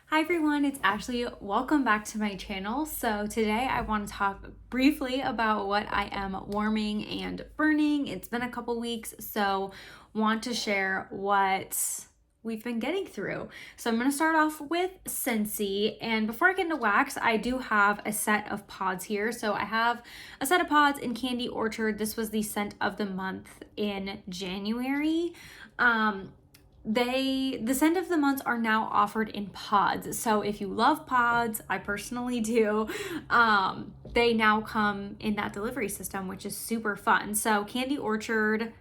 Hi everyone, it's Ashley. Welcome back to my channel. So today I want to talk briefly about what I am warming and burning. It's been a couple weeks, so want to share what we've been getting through. So I'm going to start off with Scentsy, and before I get into wax, I do have a set of pods here. So I have a set of pods in Candy Orchard. This was the scent of the month in January. The scent of the months are now offered in pods. So if you love pods, I personally do, they now come in that delivery system, which is super fun. So Candy Orchard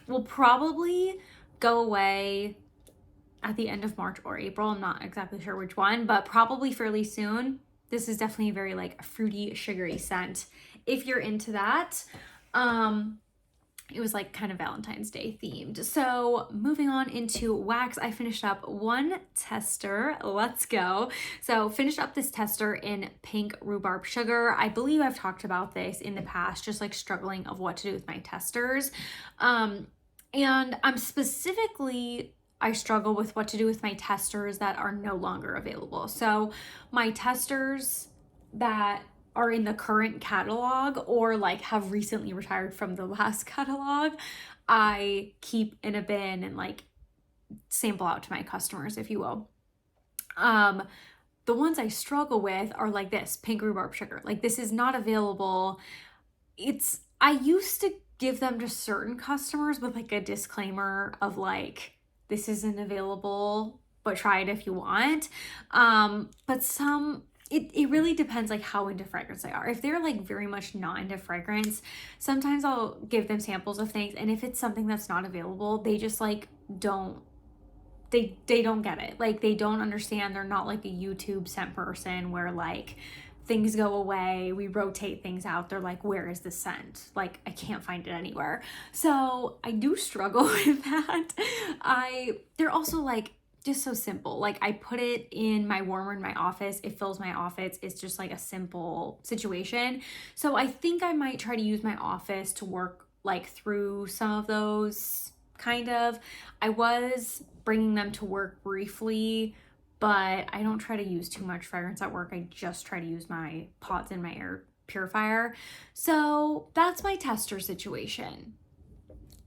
will probably go away at the end of March or April. I'm not exactly sure which one, but probably fairly soon. This is definitely a very like fruity, sugary scent. If you're into that, it was like kind of Valentine's Day themed. So moving on into wax, I finished up one tester. Let's go. So finished up this tester in pink rhubarb sugar. I believe I've talked about this in the past, just like struggling of what to do with my testers. And I'm specifically, I struggle with what to do with my testers that are no longer available. So my testers that are in the current catalog or like have recently retired from the last catalog, I keep in a bin and like sample out to my customers, if you will. The ones I struggle with are like this pink rhubarb sugar. Like this is not available. I used to give them to certain customers with like a disclaimer of like, this isn't available, but try it if you want. But it really depends like how into fragrance they are. If they're like very much not into fragrance, sometimes I'll give them samples of things, and if it's something that's not available, they just like don't get it. Like they don't understand. They're not like a YouTube scent person where like things go away, we rotate things out. They're like, where is the scent? Like I can't find it anywhere. So I do struggle with that. They're also like just so simple. Like I put it in my warmer in my office. It fills my office. It's just like a simple situation. So I think I might try to use my office to work like through some of those kind of. I was bringing them to work briefly, but I don't try to use too much fragrance at work. I just try to use my pods in my air purifier. So that's my tester situation.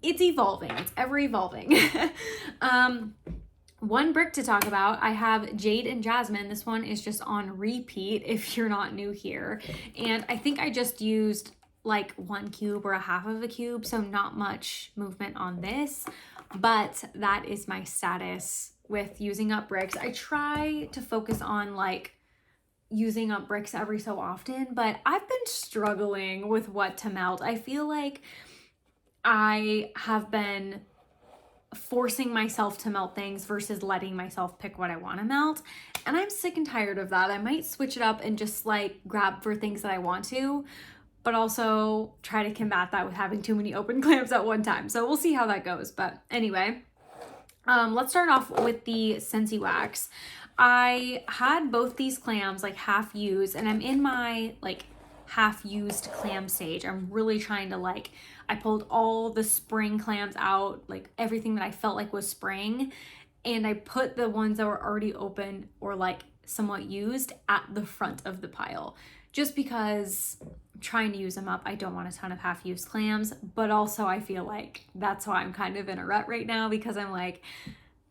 It's evolving. It's ever evolving. One brick to talk about, I have Jade and Jasmine. This one is just on repeat if you're not new here. And I think I just used like 1 cube or a half of a cube, so not much movement on this, but that is my status with using up bricks. I try to focus on like using up bricks every so often, but I've been struggling with what to melt. I feel like I have been forcing myself to melt things versus letting myself pick what I want to melt. And I'm sick and tired of that. I might switch it up and just like grab for things that I want to, but also try to combat that with having too many open clamps at one time. So we'll see how that goes. But anyway, let's start off with the Scentsy wax. I had both these clams like half used, and I'm in my like half used clam stage. I'm really trying to like, I pulled all the spring clams out, like everything that I felt like was spring, and I put the ones that were already open or like somewhat used at the front of the pile, just because I'm trying to use them up. I don't want a ton of half used clams, but also I feel like that's why I'm kind of in a rut right now, because I'm like,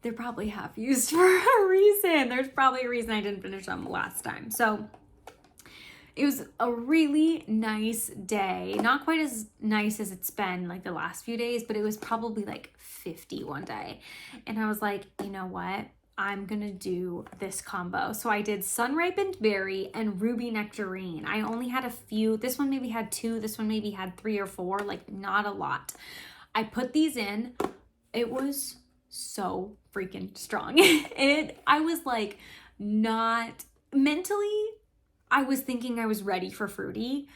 they're probably half used for a reason. There's probably a reason I didn't finish them last time. So it was a really nice day. Not quite as nice as it's been like the last few days, but it was probably like 50 one day. And I was like, you know what? I'm gonna do this combo. So I did sun ripened berry and ruby nectarine. I only had a few. This one maybe had 2. This one maybe had 3 or 4, like not a lot. I put these in. It was so freaking strong. I was like not mentally, I was thinking I was ready for fruity.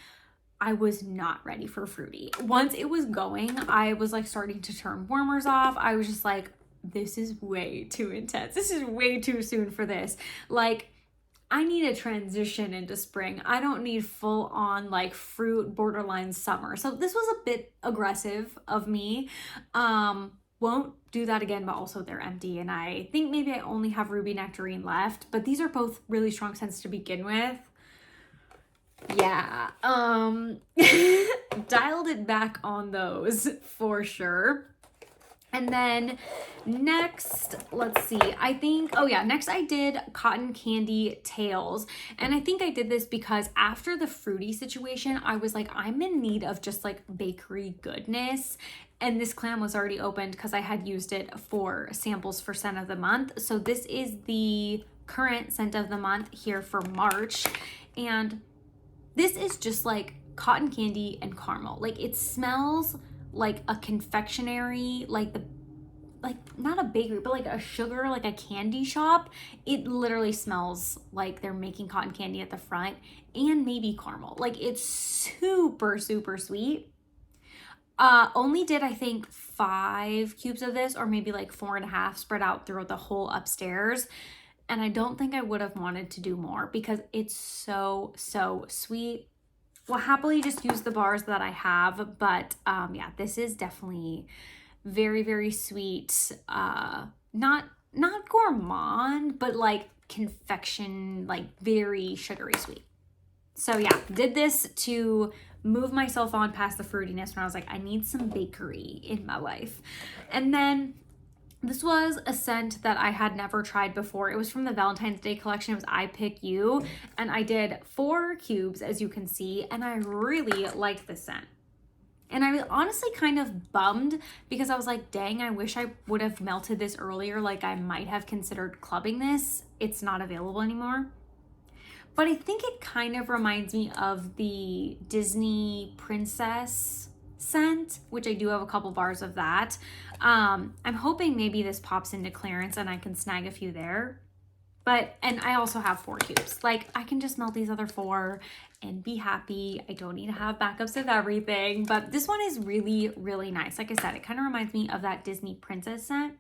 I was not ready for fruity. Once it was going, I was like starting to turn warmers off. I was just like, this is way too intense. This is way too soon for this. Like, I need a transition into spring. I don't need full on like fruit borderline summer. So this was a bit aggressive of me. Won't do that again, but also they're empty. And I think maybe I only have Ruby Nectarine left, but these are both really strong scents to begin with. Yeah, dialed it back on those for sure. And then next, let's see, I think, oh yeah, next I did Cotton Candy Tails. And I think I did this because after the fruity situation, I was like, I'm in need of just like bakery goodness. And this clam was already opened because I had used it for samples for scent of the month. So this is the current scent of the month here for March. And this is just like cotton candy and caramel. Like it smells like a confectionery, like not a bakery, but like a sugar, like a candy shop. It literally smells like they're making cotton candy at the front and maybe caramel. Like it's super, super sweet. Only did I think 5 cubes of this, or maybe like 4.5 spread out throughout the whole upstairs. And I don't think I would have wanted to do more because it's so, so sweet. We'll happily just use the bars that I have, but yeah, this is definitely very, very sweet. Not gourmand, but like confection, like very sugary sweet. So yeah, did this to move myself on past the fruitiness when I was like, I need some bakery in my life. And then this was a scent that I had never tried before. It was from the Valentine's Day collection. It was I Pick You. And I did 4 cubes, as you can see. And I really liked this scent. And I was honestly kind of bummed because I was like, dang, I wish I would have melted this earlier. Like I might have considered clubbing this. It's not available anymore. But I think it kind of reminds me of the Disney Princess scent, which I do have a couple bars of that. I'm hoping maybe this pops into clearance and I can snag a few there. And I also have 4 cubes. Like I can just melt these other 4 and be happy. I don't need to have backups of everything, but this one is really, really nice. Like I said, it kind of reminds me of that Disney Princess scent.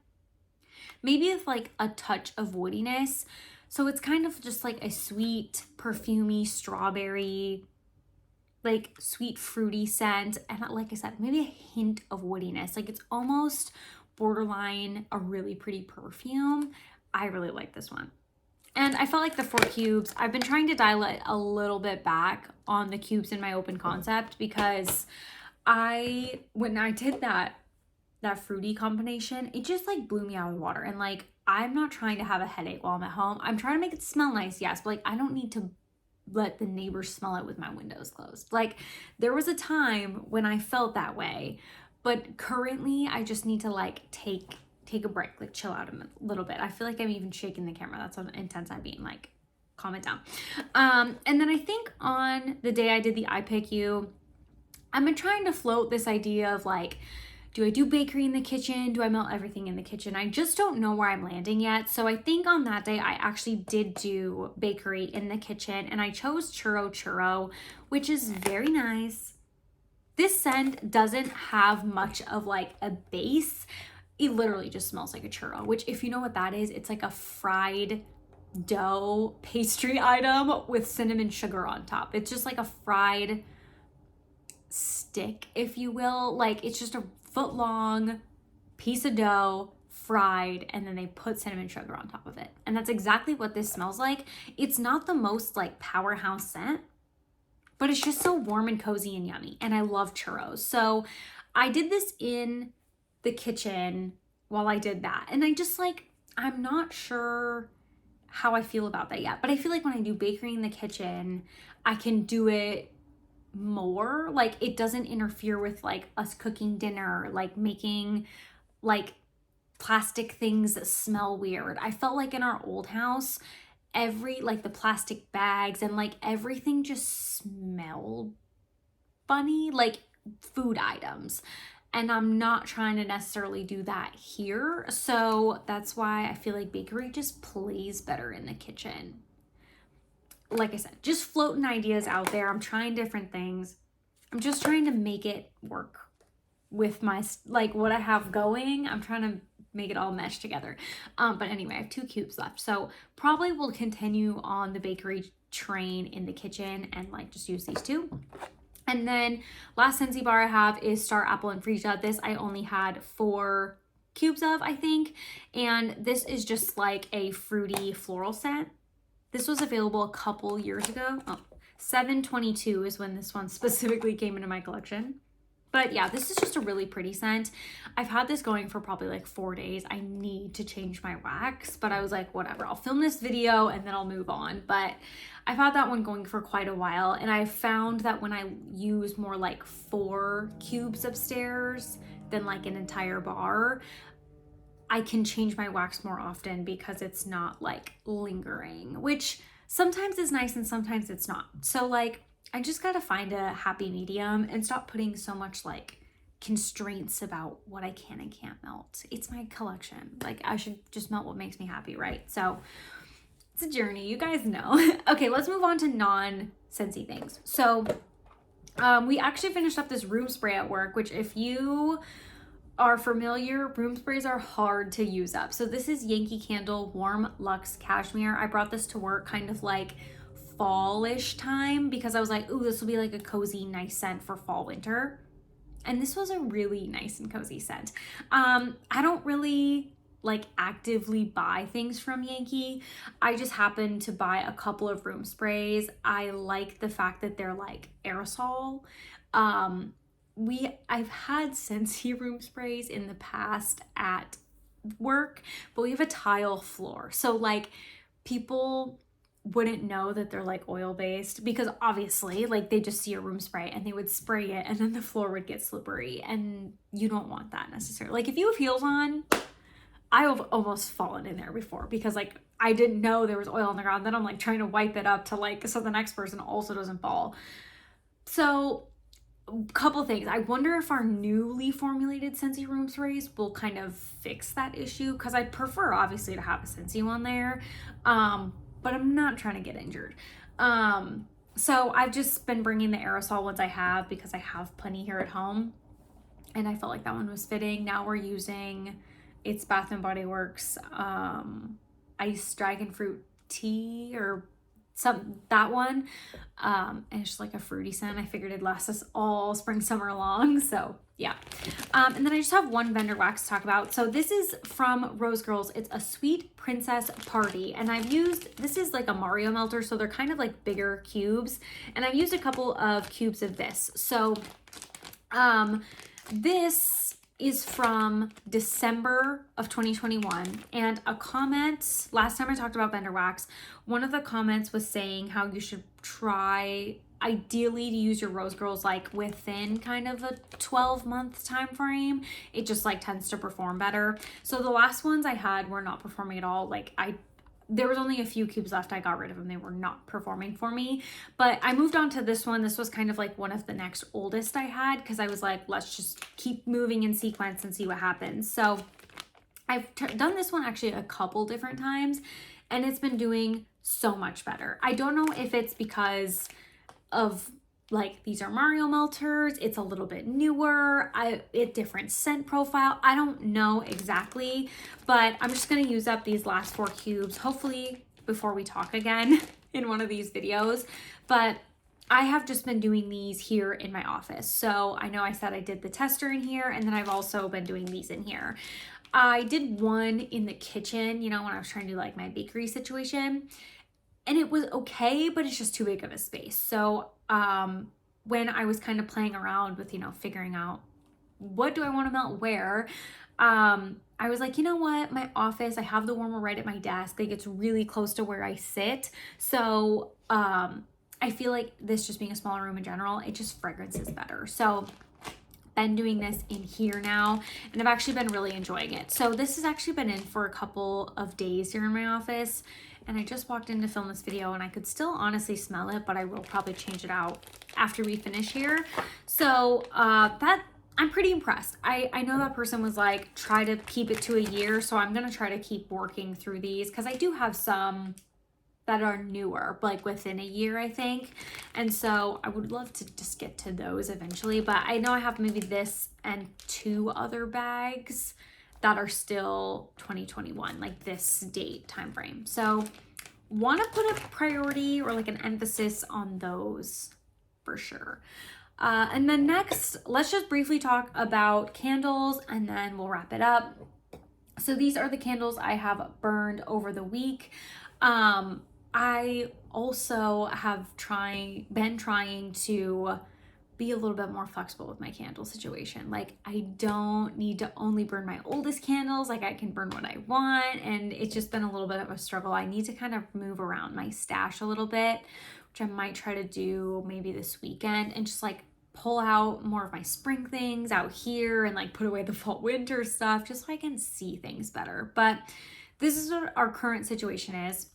Maybe with like a touch of woodiness. So it's kind of just like a sweet, perfumey, strawberry, like sweet fruity scent. And like I said, maybe a hint of woodiness. Like it's almost borderline a really pretty perfume. I really like this one. And I felt like the 4 cubes, I've been trying to dial it a little bit back on the cubes in my open concept because when I did that fruity combination, it just like blew me out of the water. And like, I'm not trying to have a headache while I'm at home. I'm trying to make it smell nice, yes, but like I don't need to let the neighbors smell it with my windows closed. Like there was a time when I felt that way, but currently I just need to like take a break, like chill out a little bit. I feel like I'm even shaking the camera. That's how intense I'm being. Like, calm it down. And then I think on the day I did the I Pick You, I've been trying to float this idea of like, do I do bakery in the kitchen? Do I melt everything in the kitchen? I just don't know where I'm landing yet. So I think on that day, I actually did do bakery in the kitchen and I chose Churro, which is very nice. This scent doesn't have much of like a base. It literally just smells like a churro, which if you know what that is, it's like a fried dough pastry item with cinnamon sugar on top. It's just like a fried stick, if you will. Like it's just a foot long piece of dough fried and then they put cinnamon sugar on top of it. And that's exactly what this smells like. It's not the most like powerhouse scent, but it's just so warm and cozy and yummy. And I love churros. So I did this in the kitchen while I did that. And I just like, I'm not sure how I feel about that yet. But I feel like when I do bakery in the kitchen, I can do it more. Like it doesn't interfere with like us cooking dinner, like making like plastic things that smell weird. I felt like in our old house, like the plastic bags and like everything just smelled funny, like food items. And I'm not trying to necessarily do that here. So that's why I feel like bakery just plays better in the kitchen. Like I said, just floating ideas out there. I'm trying different things. I'm just trying to make it work with my, like what I have going. I'm trying to make it all mesh together. But anyway, I have 2 cubes left. So probably will continue on the bakery train in the kitchen and like just use these 2. And then last Scentsy bar I have is Star Apple and Freesia. This I only had 4 cubes of, I think. And this is just like a fruity floral scent. This was available a couple years ago. Oh, 7/22 is when this one specifically came into my collection. But yeah, this is just a really pretty scent. I've had this going for probably like 4 days. I need to change my wax, but I was like, whatever, I'll film this video and then I'll move on. But I've had that one going for quite a while, and I found that when I use more like 4 cubes upstairs than like an entire bar, I can change my wax more often because it's not like lingering, which sometimes is nice and sometimes it's not. So like, I just gotta find a happy medium and stop putting so much like constraints about what I can and can't melt. It's my collection. Like, I should just melt what makes me happy, right? So it's a journey, you guys know. Okay, let's move on to non-Scentsy things. So we actually finished up this room spray at work, which if you are familiar, room sprays are hard to use up. So this is Yankee Candle Warm Luxe Cashmere. I brought this to work kind of like fallish time because I was like, ooh, this will be like a cozy, nice scent for fall, winter. And this was a really nice and cozy scent. I don't really like actively buy things from Yankee. I just happen to buy a couple of room sprays. I like the fact that they're like aerosol. I've had Scentsy room sprays in the past at work, but we have a tile floor. So like people wouldn't know that they're like oil based because obviously like they just see a room spray and they would spray it and then the floor would get slippery, and you don't want that necessarily. Like if you have heels on, I've almost fallen in there before because like I didn't know there was oil on the ground. Then I'm like trying to wipe it up to like so the next person also doesn't fall. So couple things. I wonder if our newly formulated Scentsy room sprays will kind of fix that issue, because I prefer obviously to have a Scentsy one there, but I'm not trying to get injured. So I've just been bringing the aerosol ones I have because I have plenty here at home, and I felt like that one was fitting. Now we're using, it's Bath and Body Works iced dragon fruit tea or that one, and it's just like a fruity scent. I figured it'd last us all spring summer long, so yeah. And then I just have one vendor wax to talk about. So this is from Rose Girls. It's a Sweet Princess Party, and I've used, this is like a Mario melter, so they're kind of like bigger cubes, and I've used a couple of cubes of this. So this is from December of 2021, and a comment, last time I talked about vendor wax, one of the comments was saying how you should try ideally to use your Rose Girls like within kind of a 12-month time frame. It just like tends to perform better. So the last ones I had were not performing at all. Like there was only a few cubes left. I got rid of them. They were not performing for me. But I moved on to this one. This was kind of like one of the next oldest I had because I was like, let's just keep moving in sequence and see what happens. So I've done this one actually a couple different times, and it's been doing so much better. I don't know if it's because of like these are Mario melters, it's a little bit newer, different scent profile. I don't know exactly, but I'm just gonna use up these last 4 cubes, hopefully before we talk again in one of these videos. But I have just been doing these here in my office. So I know I said I did the tester in here, and then I've also been doing these in here. I did one in the kitchen, you know, when I was trying to do like my bakery situation, and it was okay, but it's just too big of a space. So when I was kind of playing around with, you know, figuring out what do I want to melt where, I was like, you know what, my office, I have the warmer right at my desk. Like it's really close to where I sit. So I feel like this just being a smaller room in general, it just fragrances better. So been doing this in here now, and I've actually been really enjoying it. So this has actually been in for a couple of days here in my office, and I just walked in to film this video, and I could still honestly smell it, but I will probably change it out after we finish here. So I'm pretty impressed. I know that person was like, try to keep it to a year, so I'm gonna try to keep working through these because I do have some that are newer, like within a year, I think. And so I would love to just get to those eventually, but I know I have maybe this and 2 other bags that are still 2021, like this date time frame. So want to put a priority or like an emphasis on those for sure. And then next, let's just briefly talk about candles, and then we'll wrap it up. So these are the candles I have burned over the week. I also have been trying to be a little bit more flexible with my candle situation. Like, I don't need to only burn my oldest candles. Like, I can burn what I want, and it's just been a little bit of a struggle. I need to kind of move around my stash a little bit, which I might try to do maybe this weekend, and just like pull out more of my spring things out here and like put away the fall winter stuff just so I can see things better. But this is what our current situation is.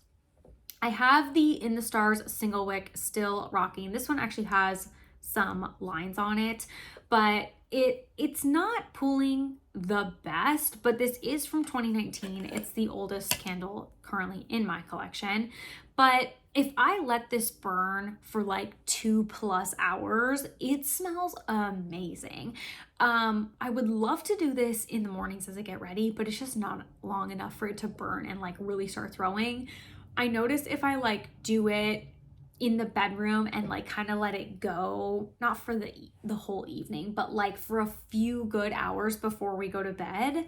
I have the In the Stars single wick still rocking. This one actually has some lines on it, but it's not pulling the best, but this is from 2019. It's the oldest candle currently in my collection. But if I let this burn for like 2+ hours, it smells amazing. I would love to do this in the mornings as I get ready, but it's just not long enough for it to burn and like really start throwing. I noticed if I like do it in the bedroom and like kind of let it go, not for the whole evening, but like for a few good hours before we go to bed,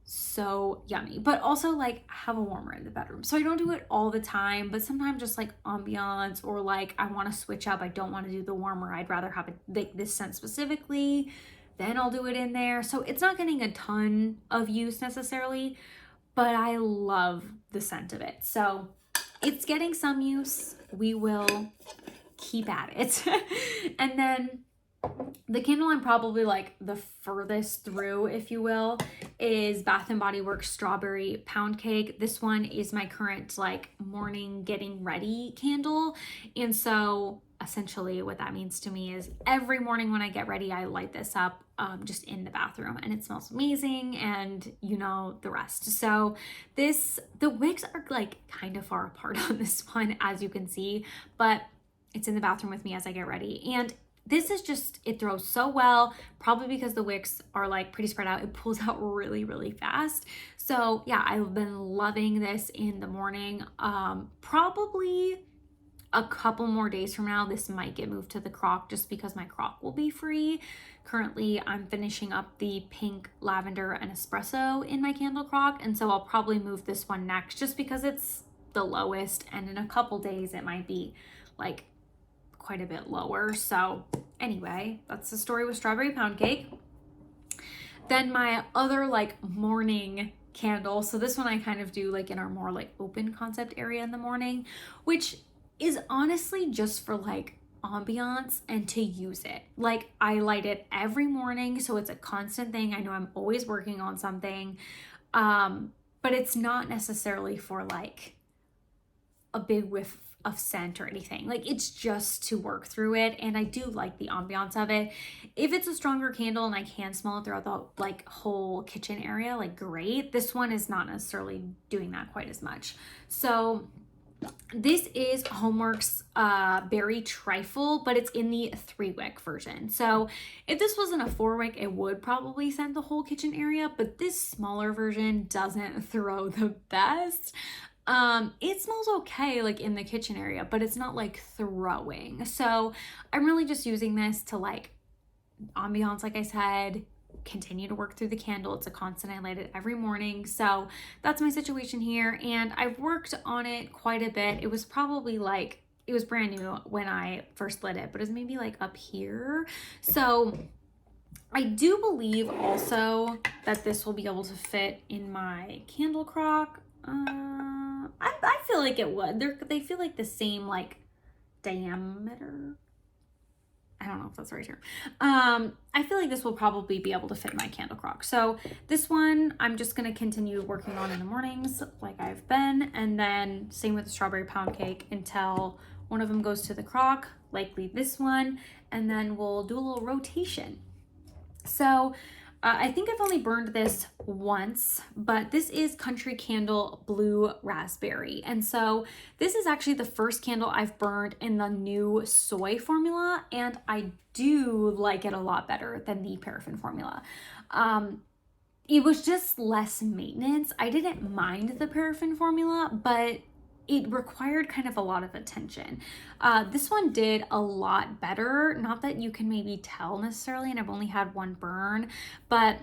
so yummy. But also like have a warmer in the bedroom. So I don't do it all the time, but sometimes just like ambiance, or like I want to switch up. I don't want to do the warmer. I'd rather have it like this scent specifically. Then I'll do it in there. So it's not getting a ton of use necessarily, but I love the scent of it. So it's getting some use. We will keep at it. And then the candle I'm probably like the furthest through, if you will, is Bath & Body Works Strawberry Pound Cake. This one is my current like morning getting ready candle. And so essentially what that means to me is every morning when I get ready, I light this up just in the bathroom, and it smells amazing, and you know the rest. So the wicks are like kind of far apart on this one, as you can see, but it's in the bathroom with me as I get ready. And this is just, it throws so well, probably because the wicks are like pretty spread out. It pulls out really, really fast. So yeah, I've been loving this in the morning. Probably a couple more days from now, this might get moved to the crock just because my crock will be free. Currently, I'm finishing up the pink, lavender, and espresso in my candle crock, and so I'll probably move this one next just because it's the lowest, and in a couple days it might be like quite a bit lower. So anyway, that's the story with Strawberry Pound Cake. Then my other like morning candle, so this one I kind of do like in our more like open concept area in the morning, which is honestly just for like ambiance and to use it. Like I light it every morning, so it's a constant thing. I know I'm always working on something, but it's not necessarily for like a big whiff of scent or anything. Like it's just to work through it, and I do like the ambiance of it. If it's a stronger candle and I can smell it throughout the like whole kitchen area, like great. This one is not necessarily doing that quite as much. So this is Homeworks Berry Trifle, but it's in the 3-wick version. So if this wasn't a 4-wick, it would probably scent the whole kitchen area, but this smaller version doesn't throw the best. It smells okay like in the kitchen area, but it's not like throwing. So I'm really just using this to like ambiance, like I said, continue to work through the candle. It's a constant. I light it every morning. So that's my situation here. And I've worked on it quite a bit. It was probably like, it was brand new when I first lit it, but it's maybe like up here. So I do believe also that this will be able to fit in my candle crock. I feel like it would. They feel like the same like diameter. I don't know if that's the right term. I feel like this will probably be able to fit my candle crock. So this one I'm just going to continue working on in the mornings like I've been. And then same with the Strawberry Pound Cake until one of them goes to the crock, likely this one. And then we'll do a little rotation. So I think I've only burned this once, but this is Country Candle Blue Raspberry. And so this is actually the first candle I've burned in the new soy formula, and I do like it a lot better than the paraffin formula. It was just less maintenance. I didn't mind the paraffin formula, but it required kind of a lot of attention. This one did a lot better. Not that you can maybe tell necessarily, and I've only had one burn, but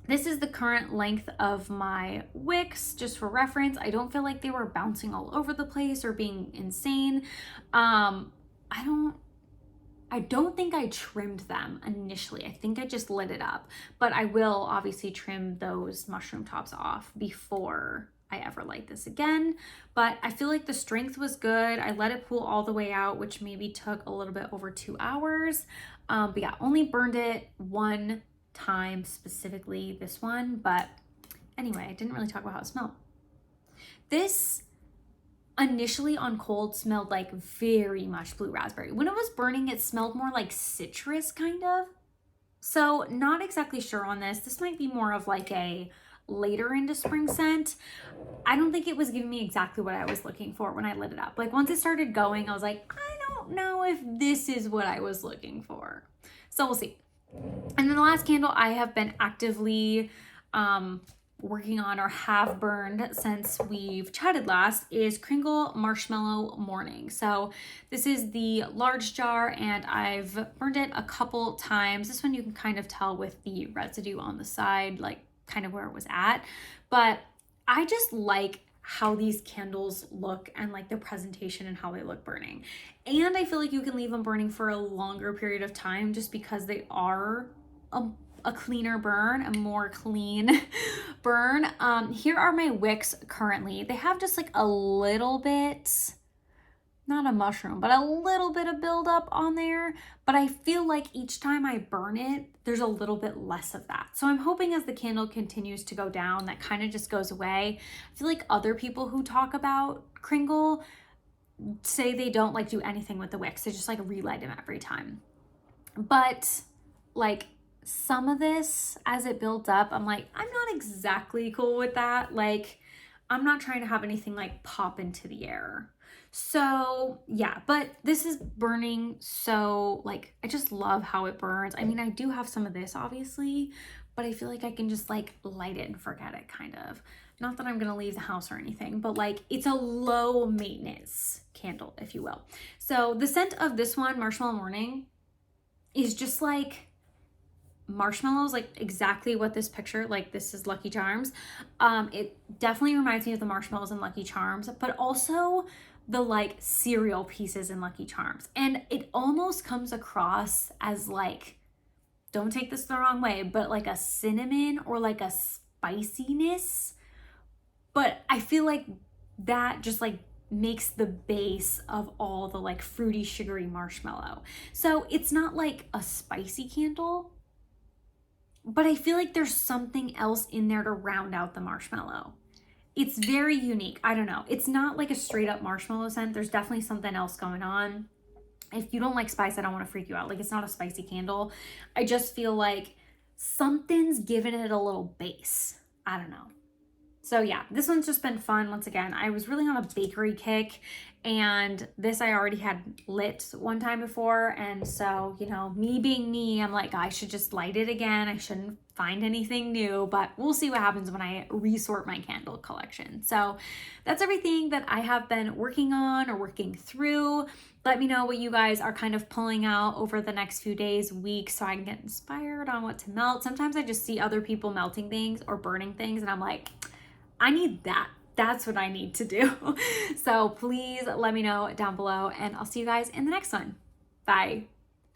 This is the current length of my wicks, just for reference. I don't feel like they were bouncing all over the place or being insane. I don't think I trimmed them initially. I think I just lit it up, but I will obviously trim those mushroom tops off before I ever light this again. But I feel like the strength was good. I let it cool all the way out, which maybe took a little bit over 2 hours. But yeah, only burned it one time, specifically this one. But anyway, I didn't really talk about how it smelled. This initially on cold smelled like very much blue raspberry. When it was burning, it smelled more like citrus kind of. So not exactly sure on this. This might be more of like a later into spring scent. I don't think it was giving me exactly what I was looking for when I lit it up. Like once it started going, I was like, I don't know if this is what I was looking for. So we'll see. And then the last candle I have been actively working on or have burned since we've chatted last is Kringle Marshmallow Morning. So this is the large jar and I've burned it a couple times. This one you can kind of tell with the residue on the side, like kind of where it was at. But I just like how these candles look and like the presentation and how they look burning. And I feel like you can leave them burning for a longer period of time just because they are a cleaner burn, a more clean burn. Here are my wicks currently. They have just like a little bit, not a mushroom, but a little bit of buildup on there. But I feel like each time I burn it, there's a little bit less of that. So I'm hoping as the candle continues to go down, that kind of just goes away. I feel like other people who talk about Kringle say they don't like do anything with the wicks. They just like relight them every time. But like some of this, as it builds up, I'm like, I'm not exactly cool with that. Like, I'm not trying to have anything like pop into the air. So yeah, but this is burning so like, I just love how it burns. I mean, I do have some of this obviously, but I feel like I can just like light it and forget it kind of. Not that I'm gonna leave the house or anything, but like it's a low maintenance candle, if you will. So the scent of this one, Marshmallow Morning, is just like marshmallows, like exactly what this picture, like this is Lucky Charms. It definitely reminds me of the marshmallows in Lucky Charms, but also the like cereal pieces in Lucky Charms. And it almost comes across as like, don't take this the wrong way, but like a cinnamon or like a spiciness. But I feel like that just like makes the base of all the like fruity, sugary marshmallow. So it's not like a spicy candle, but I feel like there's something else in there to round out the marshmallow. It's very unique. I don't know. It's not like a straight up marshmallow scent. There's definitely something else going on. If you don't like spice, I don't want to freak you out. Like it's not a spicy candle. I just feel like something's given it a little base. I don't know. So yeah, this one's just been fun. Once again, I was really on a bakery kick, and this I already had lit one time before. And so, you know, me being me, I'm like, I should just light it again. I shouldn't find anything new, but we'll see what happens when I resort my candle collection. So that's everything that I have been working on or working through. Let me know what you guys are kind of pulling out over the next few days, weeks, so I can get inspired on what to melt. Sometimes I just see other people melting things or burning things, and I'm like, I need that. That's what I need to do. So please let me know down below, and I'll see you guys in the next one. Bye.